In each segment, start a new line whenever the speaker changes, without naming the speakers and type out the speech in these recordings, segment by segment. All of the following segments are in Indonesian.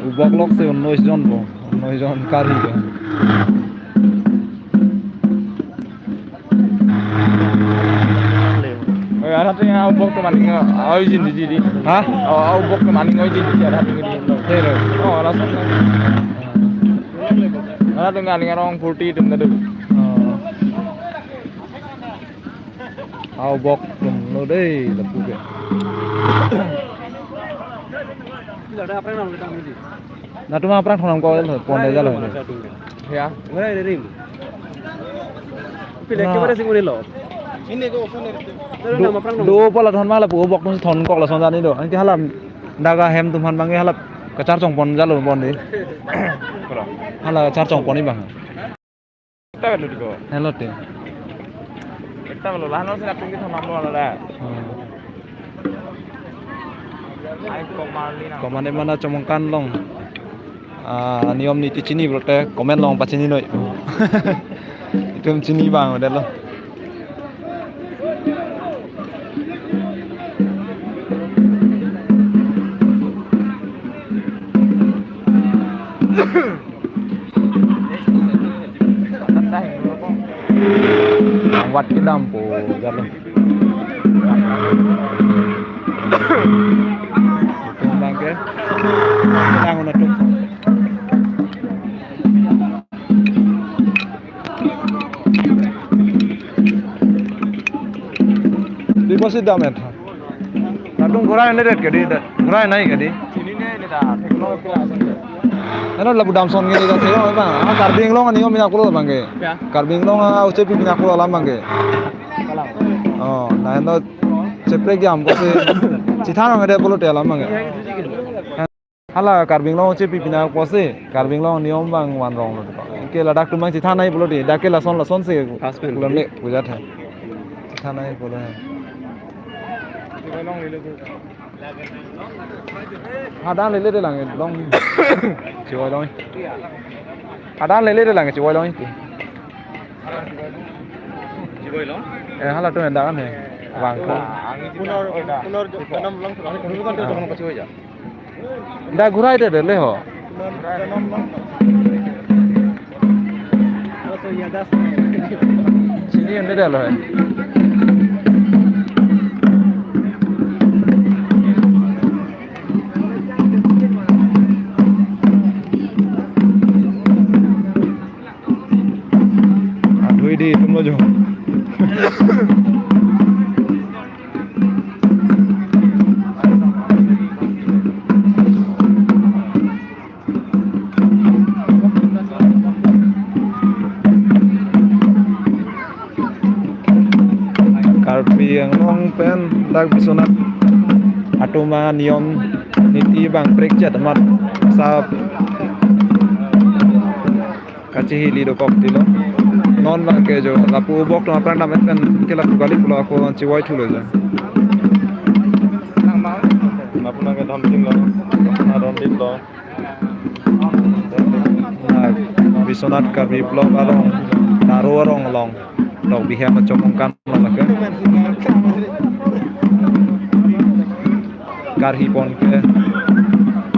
ubok lok se 19 John bo 19 John karhi ke
Ada tuh yang ubok tuh maning ojin di sini.
ha
Oh, ubok tuh maning ojin di sini ada tuh di.
Pero
Oh, langsung. Ada tuh ngaling orang 40 itu nggak tuh.
au bok dum lo dei la pu ke na tuma prang thonam ko le pon de jalo
Ya.
Mana ini rim? Pilih ke mana sih ngune lo?
do pola thon ma la pu bok tum thon kok la son jani do an ki halam daga hem tum han bange halap ka char chong pon jalo pon de hala char chong pon ni bang
Kita kan dulu.
hello te
Kita belum lah, nanti nak pergi sama mama lah. Ayo kemana?
komane mana chomongkan long niom niti chini brote komen long pa chini noi itum chini bang de lo wat ki dampo jalo tumbang ke nang na tum di posi damet kadung gurai ne ret ke di gurai nai ke di
Sini nih dah, teknologi kelas.
ano labu dam son ngi ga thero ba karbing long ani mina kulo bange
Ya.
karbing long uche pi mina kulo lam bange
Kalang.
oh na no chepre gyam ko se chithano ngade bolo te lam bange hala karbing long uche pi mina ko se karbing long niom bang wan rong lo ke la dak tumang chithana nai bolo de dakke la son se kulo le puja tha chithana nai bolo
Long ini tuh.
Adan le le lang long chioi long adan le le lang chioi long
Jiwa long.
hala to enda kan he wang ko
Punor janam long tuh. Ini kan tuh jangan kacau aja.
da gurai de le ho
Janam long.
sini ende de lo he di tum lo jo karpi yang long pen dak bisonat atuma niom niti bang prek chat mat sa kachi hili do kok dilo non bang ke jo lapu bok to apran damet kan ke lapu gali pulo ko chiwai thulo ja
Nang mau.
Lapu nang dham ting lo. Na ron dit lo.
bisonat karpi blok arong taru arong long dok bihe ma chomongkan la ke karhi pon ke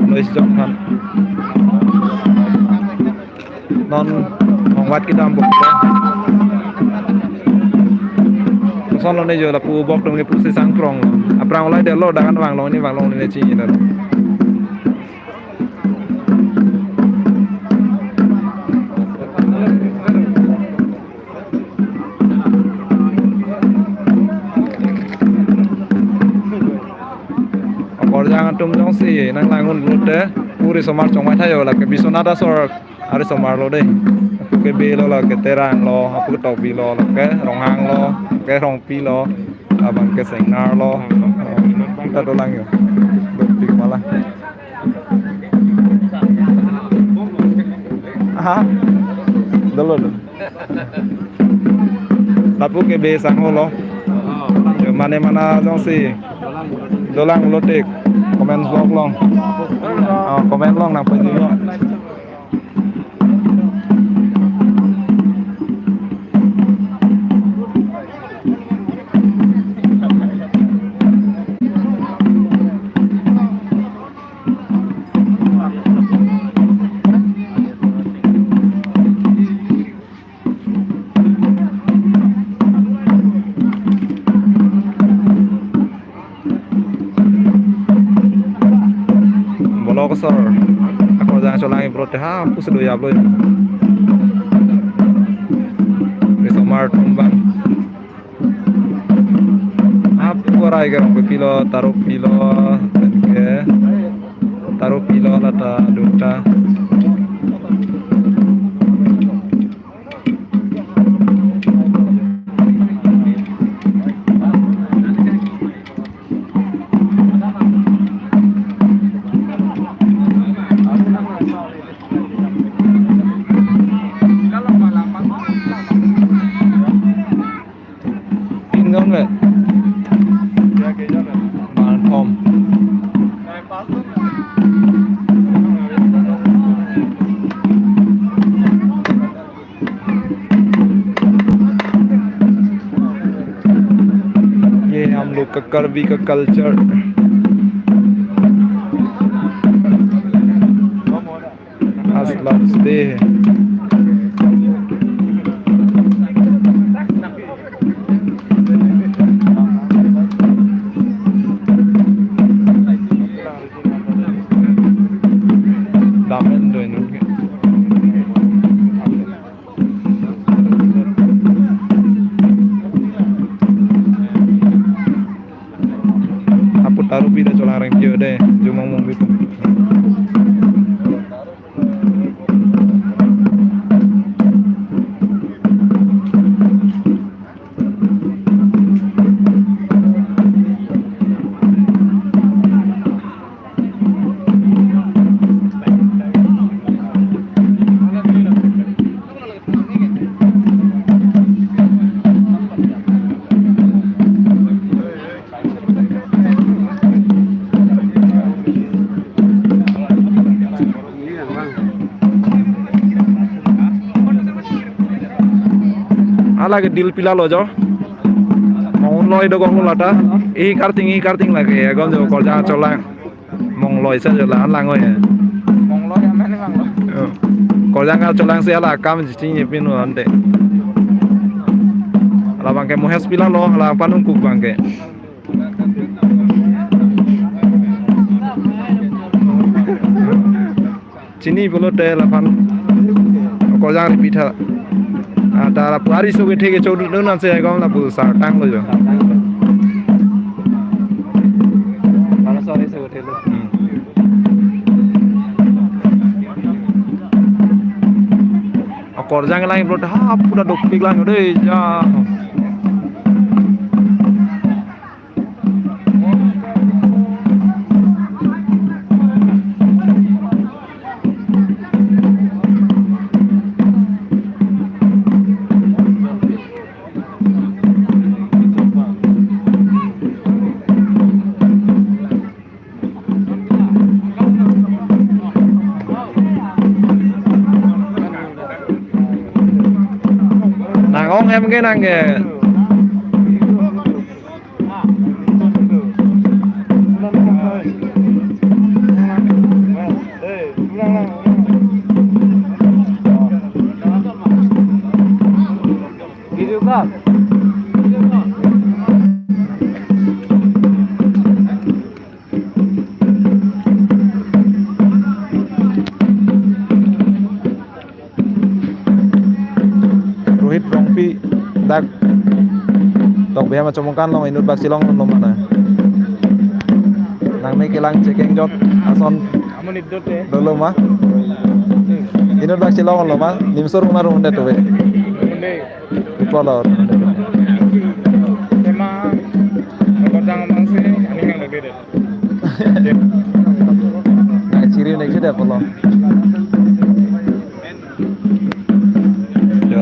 nois jong kan non wat kita ambok son lo ne jo la pu bok dong ne pu se sang krong aprang lai de lo dangan wang long ni chi ni da or jangan tum jong si nang langun rute puri somar chong mai thayo la ke bisonada sor are somar lo de ke be lo la ke terang lo apu ke tok bi lo la ke rong hang lo ke rong pi lo abang ke seng nar lo kita dolang yo pik malah aha dolo lo tapu ke be sang lo yo mane mana jong si dolang lo tek komen blog long komen long nang penju lo lo kesor aku jangan colangi bro teh aku sudah ya bro Resomar tumbang apa rai garong pilo taruh pilo dan ke taruh pilo lata duta Ingat nggak?
Ya kayaknya kan.
Mantap.
Kayak pas.
ये हम लोग का करवी का कल्चर असला डे है damen rồi nữa taruh pida colang reng kia deh cuma ngomong gitu lagi deal pila lo jo mong loi do gong lata i karting lagi ya gom jo kol jangan colang mong loi sa jo la lang oi
Mong lo yang mana bang lo?
kol jangan colang sia la kam ji ni pinu ante ala bangke mohes pila lo ala panung kuk bangke chini bolo te la pan kol jangan pitha ada hari so gede ke codu nu nanti ya kamu labu sartang lo jo.
Kalau sore so gede lo.
Akor jangan lain bro, udah dopik lang udah ya. Nangong em cái năng kìa
Video call.
Rohit Rongpi dak tok biar macam kan long inut bak silong long mana nang me kilang cekeng jot ason
Kamu nidot ya?
dolo mah inut bak silong lo mah nimsur rumah runde tuh be
Munde.
ipolor
Tema kalau jangan mangsi, ini yang lebih deh.
nang ciri nek sudah polong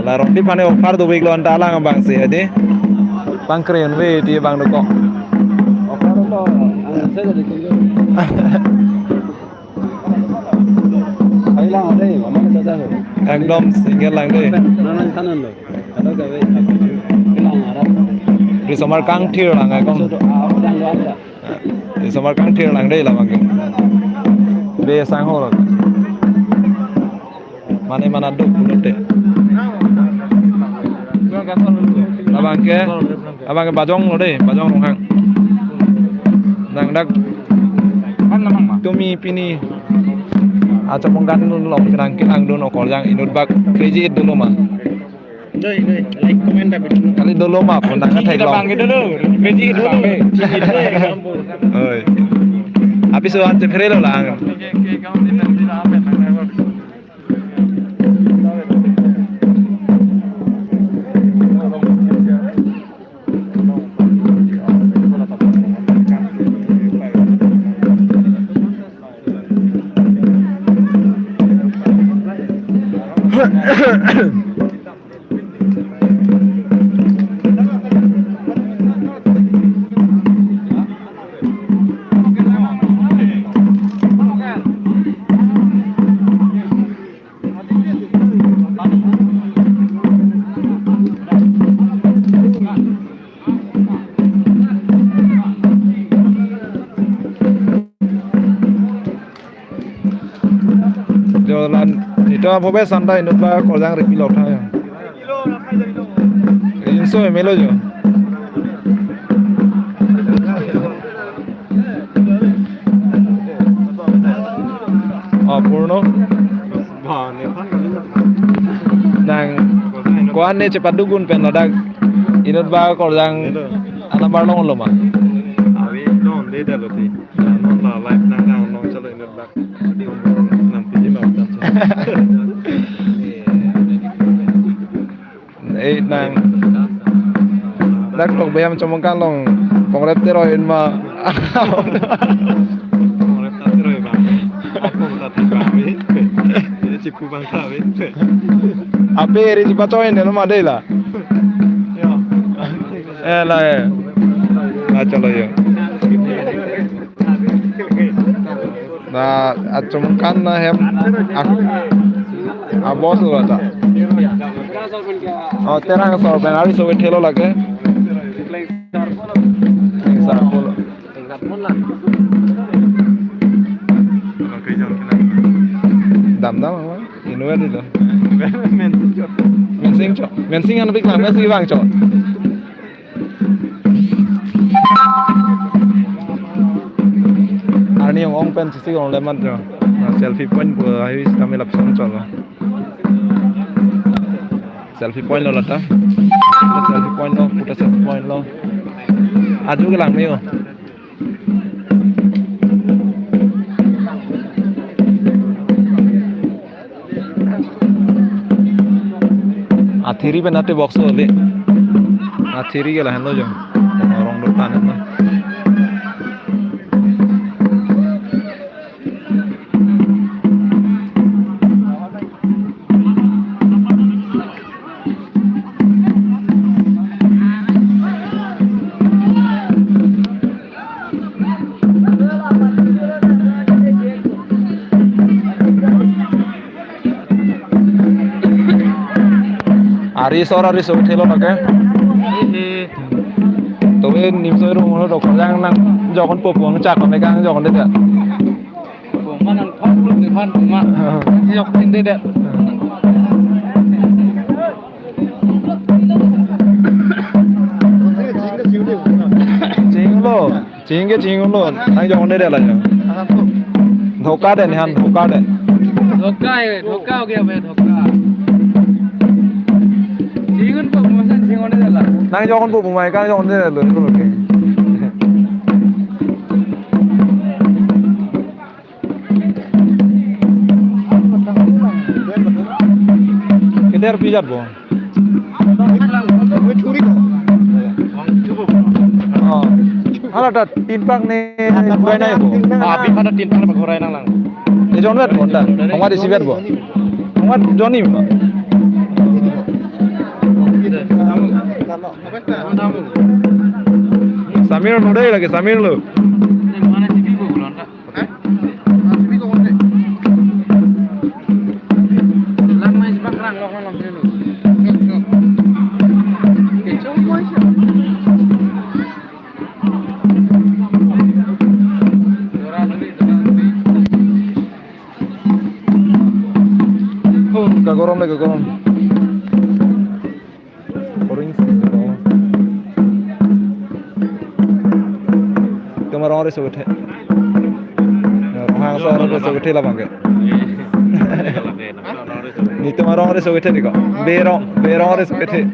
la rong di pane ofar do wig lon tala ngam bang se ade bang kren we di bang do ko
Ofar lo, saya jadi kerja. Hilang ada, mana ada dah.
ekdom single lang de
Nanan kanan lo. Kalau gawe hilang arah.
di somar kang thir lang ai kom
Orang lo ada.
di somar kang thir lang de la bang be sang ho mane mana duk bulote abang ke bajong lo deh bajong ronghang nang dak
Kan lamang mah.
tumi pini Mongkan lo kenang kilang dono kol yang inut bak crazy dulu mah.
Đây, like comment tapi dulu.
Kali dulu mah pun
Kita panggil dulu. Crazy dulu.
Oi. Habis itu anjir lo lah. Jalan itu apa be santai inut bak kol yang repilot ya. Inso melo jo. Purno. Nang kuan ne cepat dugun pen ladak inut ba kol yang anak barnong lo mah.
Abi non de dah loti. Non la live nang non calo inut bak. Nanti je mau tak.
Nang dak tok bayam comongkan long pongrep teroin mah.
Orang tak terus bang. Aku tak terima abi. Ini cipu bang abi.
Ape ri cipacoin ne mah dei lah.
Ya.
Lah chalo yo. Nah, acumkan na hem abos lo ta. Oh, terang sor benari so thelo lage. Sar polo. Dam inu ada tu. Mensing an big lang mensing bang cok. Ani yang ong pen sisi ong lemon jo. Selfie point bu ayo kami lap song cok. Selfie point lo lata. Selfie point lo, puta selfie point lo. Aju ke lang ni yo. Athiri benate box le. Athiri ke lah lo jo. Orang depan itu. Ari so thelo lage. Tove nimsoi ro mono dok yang nang jokon popuang cak kon megang jokon dede.
Puang mana thot di pan ma. Jok tin dede.
Jing lo nang jokon dede lah jo. Dhoka de ni han dhoka de.
Dhoka ke be dhoka. Jingun po masan jingon dede lah.
Nang jokon pupu mai kan jokon dede lo ko ke. Keder pijat bo. Hala ta tinpang ne buai nai bo.
Abi pada tinpang apa korai nang lang.
Ni jon wet bo nda. Ongwa di sibet bo. Ongwa joni bo. Samir lo dai lagi Samir lo.
Mana TV ko bulan tak? TV ko konde. Lang mai sebab rang lo kono dulu. Kecok boy.
Kagorom lagi kagorom. Koring sih. Kamar orang resort. Orang rong so nó so cái là bằng cái ni tu mà rong so cái đi có be rong so cái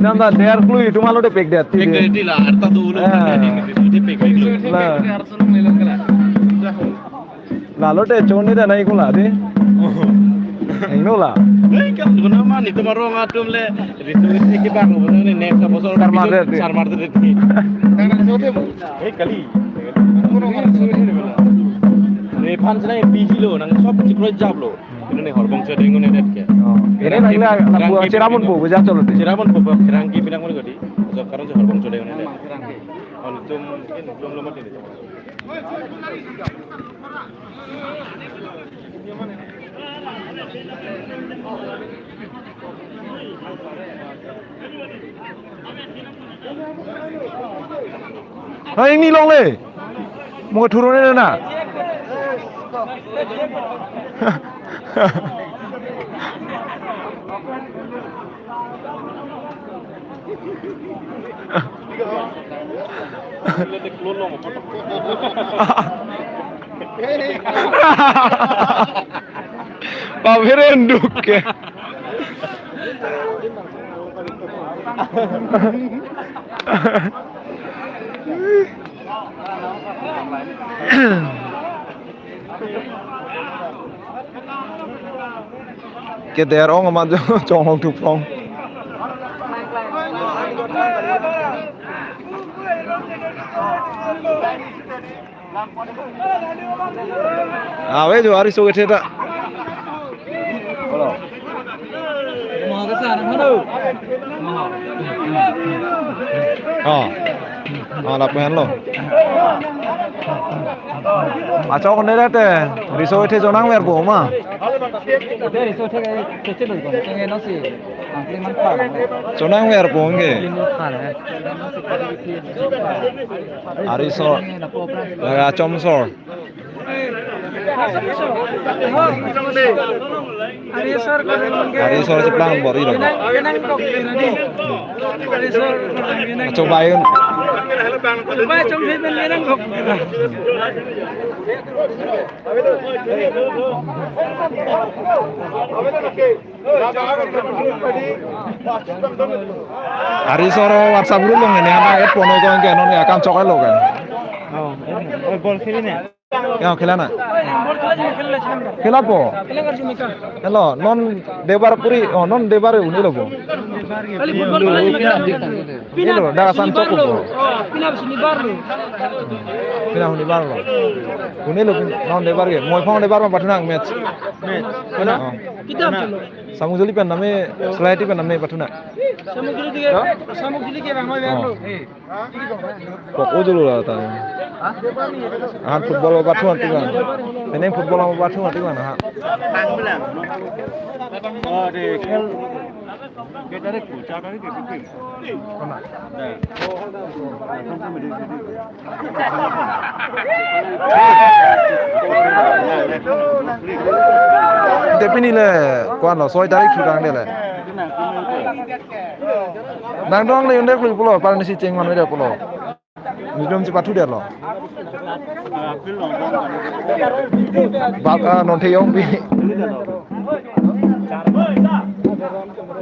Nanda der clue itu malu deh pek dia.
Pek dia lah, arta tu ulu. Dia pek dulu.
Lalu deh coni deh naik gula deh. Ini lah.
Kan sebenarnya mah itu marong atum le. Itu kita bang, betul ni next apa soal sarmar deh. Kali. Ni fans ni biji lo, nang sob cikro jab lo. Ini ni horbong saya dengung ni net ke.
Ini lagi lah, buat Cirebon bu, bujang colo deh.
Cirebon bu, Kerangki pinang mana gadi? Sekarang saya horbong saya dengung net. Oh, itu mungkin belum lama ini.
Nah ini long le, mau turunin na. Pamerenduk ya. Cái đèn ông mà chọn không chụp không. Bây giờ ari số cái thế đó.
Mau ke sana mana?
Lập cái hắn rồi. À cho con đấy đấy tè, đi số thế cho năng ver của mà.
Dari so thế cái chết rồi còn cái nó gì? Cái măng phở.
Cho năng ver của cái. Ari so. Là trong so. Ari so ceplang bor itu. Cobain.
Coba trong thế bên này đang gục.
Ari so WhatsApp dulu ini anak et pono ko ke non ya kam chokal lo kan.
Bol खेली ने.
Ya khilan na.
Bol खेला छाम.
Khila po.
खेला कर जुमिका.
Hello, non debar puri, non debar uni lo po.
Kali football
Ini lo, dah san chok po.
Pina sini bar lo.
Pina uni bar lo. Uni lo non debar ke, moi phong debar ma patna match.
Mana? Kita chalo.
Samujuli pen name, Selaiti pen name patna.
Samugili ke ramai ber lo.
Kok ujulu lah ta. Ah football ma patna tu kan. Ini football ma patna tu kan ha.
Để khel cái đấy của cha cái cái
Tapi ni le, kuan lo soi tarik curang dia le. Nang dong le undek lu pulo, paling si ceng man dia pulo. Minum cepat tu dia lo. Baka non theyong bi.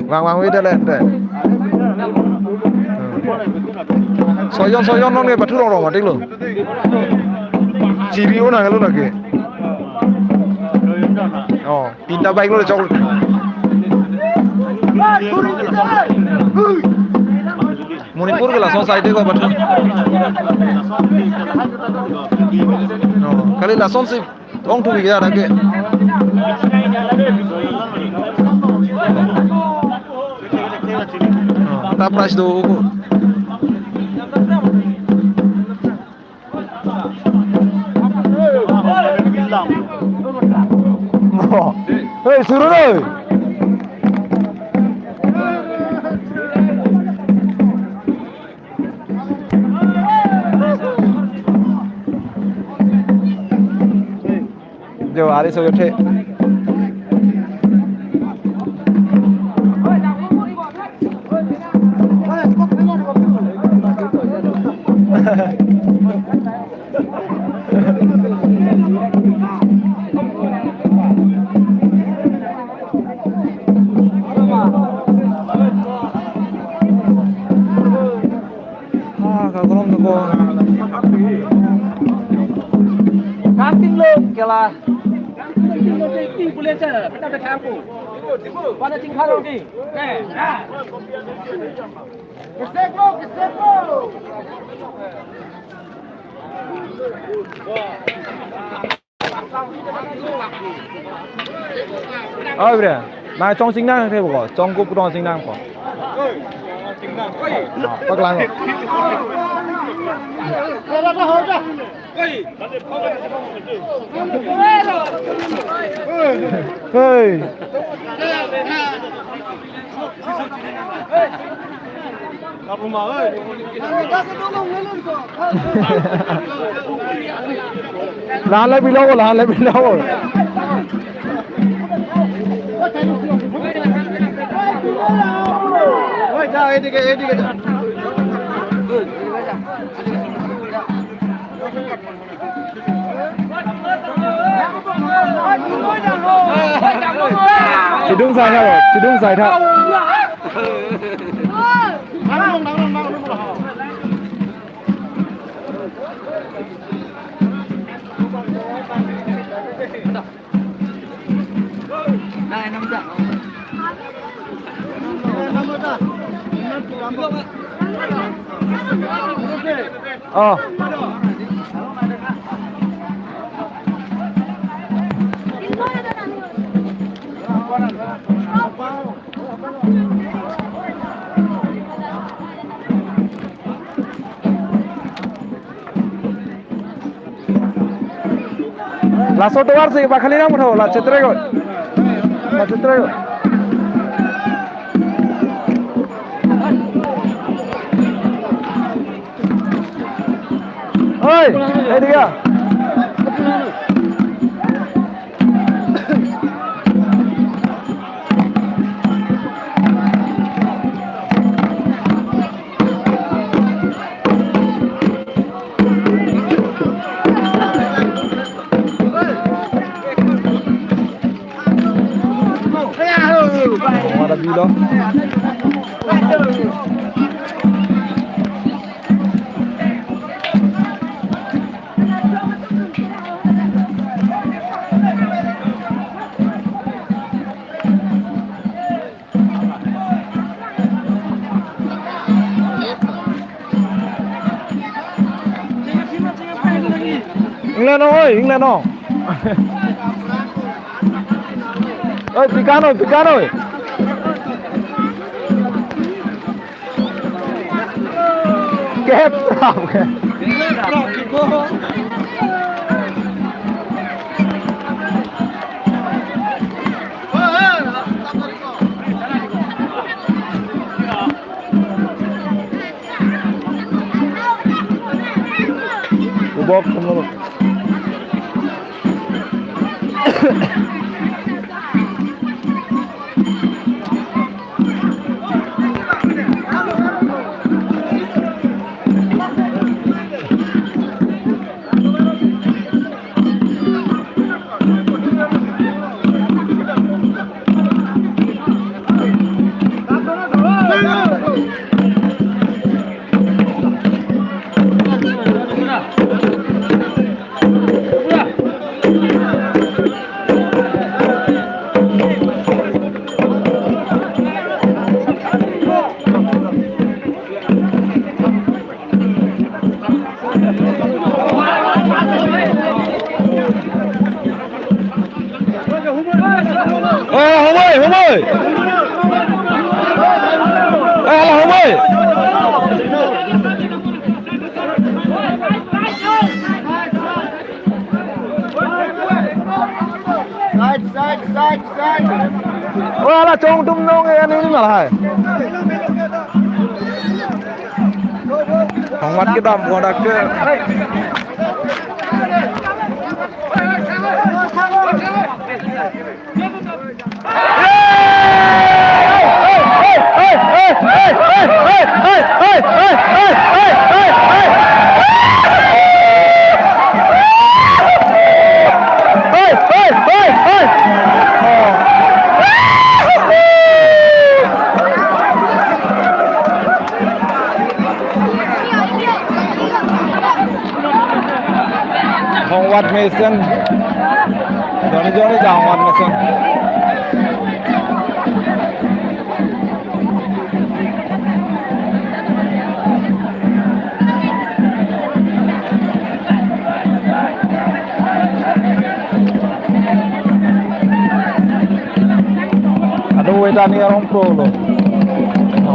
Vang wei đây đây. Soyon non ke batu rong mà tik lo. Chỉ biu na lo lagi. Pinta baik lo chok. Manipur ke langsung side ko batu. Kali langsung si ong tu biya lagi. Tak price do. Hei, suruh deh. Jo, hari so gede. po.
Camping luôn kìa là đi bu lên chơi kita ada camping pada tinggal lagi nè kesek lo
그래. 나 정신낭 해보고 정국 부동 정신낭 거. bắt lan rồi. Hey. Lan lấy video rồi, lan lấy video rồi. Ôi trời, đi kìa, đi kìa. Chỉ đứng dài theo rồi, chỉ đứng dài theo.
Này, 5 dặm.
Ờ. Là số tour sih bakal ini mau lah cetre kok. Lah cetre kok. Oi, đây đi kìa. Ada bilo. England ơi, England không? Ơi, Pican ơi. Kép rạp kìa. Bok semua. Hùng ơi. Là Hùng ơi. Side. Là trong nông anh ấy là hay. Không mắt cái đầm còn đặc cơ. wat mesin. Joni jang wat mesin. Aduh, ini orang pro loh.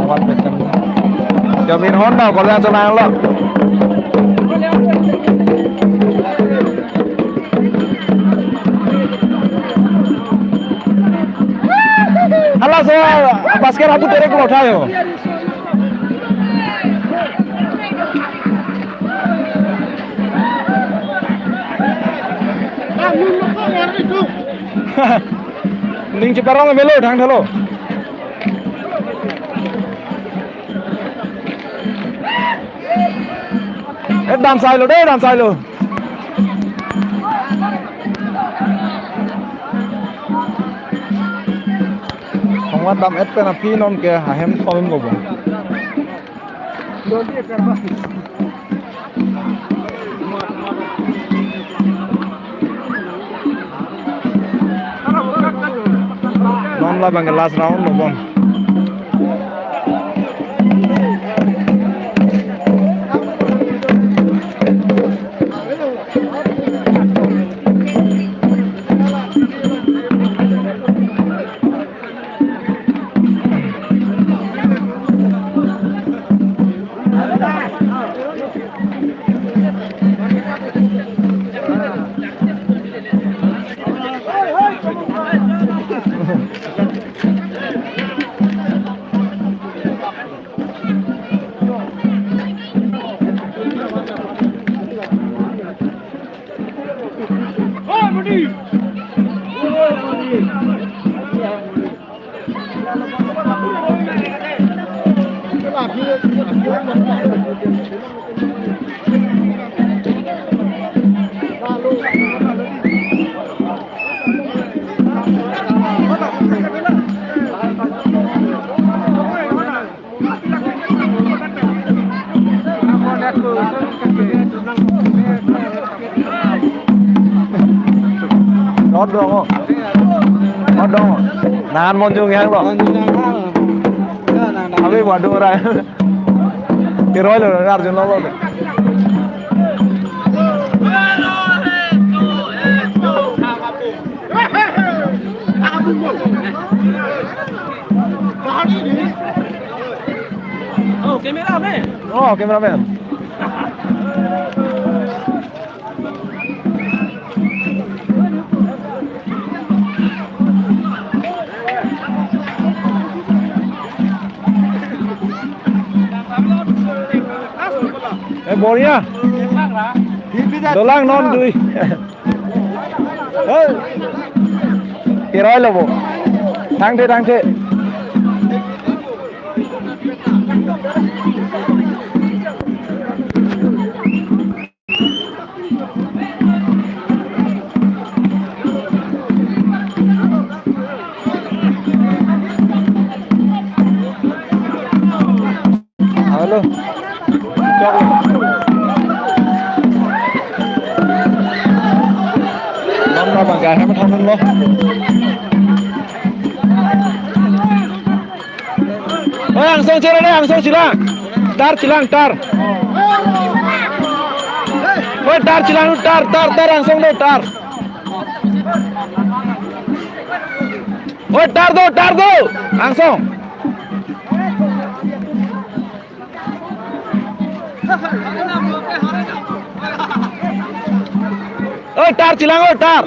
Wat mesin. Jamin Honda kalau yang senang lo. Halo saya basket aku dari kalau tayo. Ning ciparong melo thang thalo. Đàn sai rồi đấy, đàn sai rồi. Không có đam ép cái là phi non kìa, hả em không ngủ. Non là bằng cái last round rồi bon. Hot dong kok. Hot dong. Nahan monjung yang kok. Tapi waduh ora. Kiroi lho Arjun lo.
Oh, cameraman.
Oh, cameraman. Bolnya, dolang non duit. Kiroi lo bu, thang thế. Halo, cok. Nó bằng gà hay mà thông luôn. Ôi hàng sông chơi đây, hàng sông chilang. Tar. Ôi tar chilang, tar hàng sông đâu tar. Ôi tar đâu, hàng sông. Ôi tar chilang, ôi tar.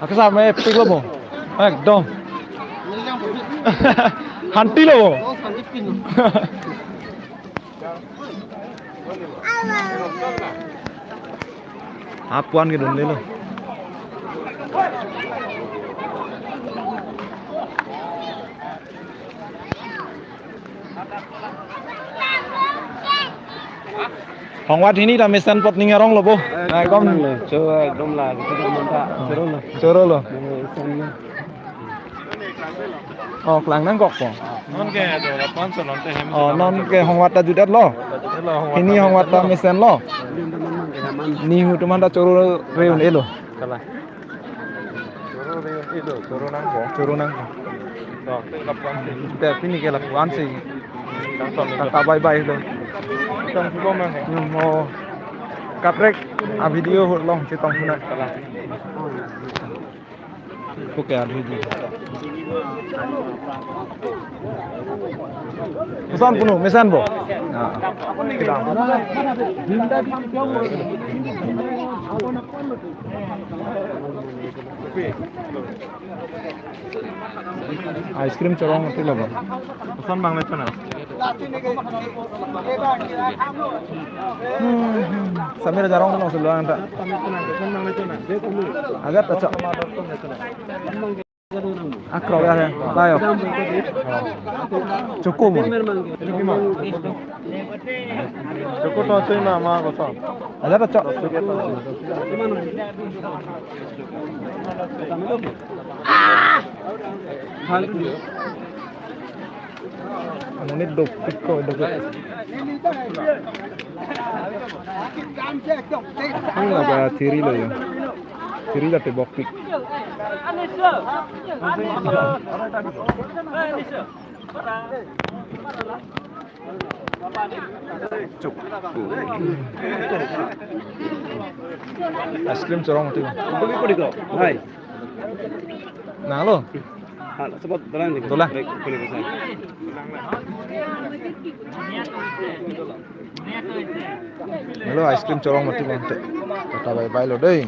Aku sama epic loh, ekdom. Hanti loh. Apuan gitu nih lo. Hong wat ini là mesan pot ningarong lo bu. Này con
Cho đông là cái đông manta, cho đông là.
choro lo.
Xong
Oh, kelang nang kok po.
Non ke ada lapan so non teh hem.
Oh, non ke hong wat ta judat lo. Ini hong wat ta mesan lo. Ni hu teman ta choro reun elo.
Kalah. Coro reun itu, coro nang ko.
Choro nang.
So, lapan sih.
Te pini ke lakuan sih.
Tang ton itu.
Kata bye bye lo.
Tang ko mang.
Mo katrek a video hot long si tong puna.
Kalah.
Oke, ada video. Mesan penuh, mesan bo. Nah, kita. Ice cream corong nanti lah bang.
Pesan bang lepas na.
Sambil jarong tu langsung luang tak.
Pesan bang lepas na.
Agak tak. Akrab ya, tayo. Cukup.
Cukup tu aja nama kosong.
Ada tak cok? Ini dok piko dok. Ini apa tiri lo ya? Tiri lah tebok pik. Cuk. Es krim corong tu.
Kau di kau. Hai.
Nah lo.
Cepat jalan ni.
Betul lah.
Boleh besar.
Lo es krim corong mati bang. Kata bye bye lo deh.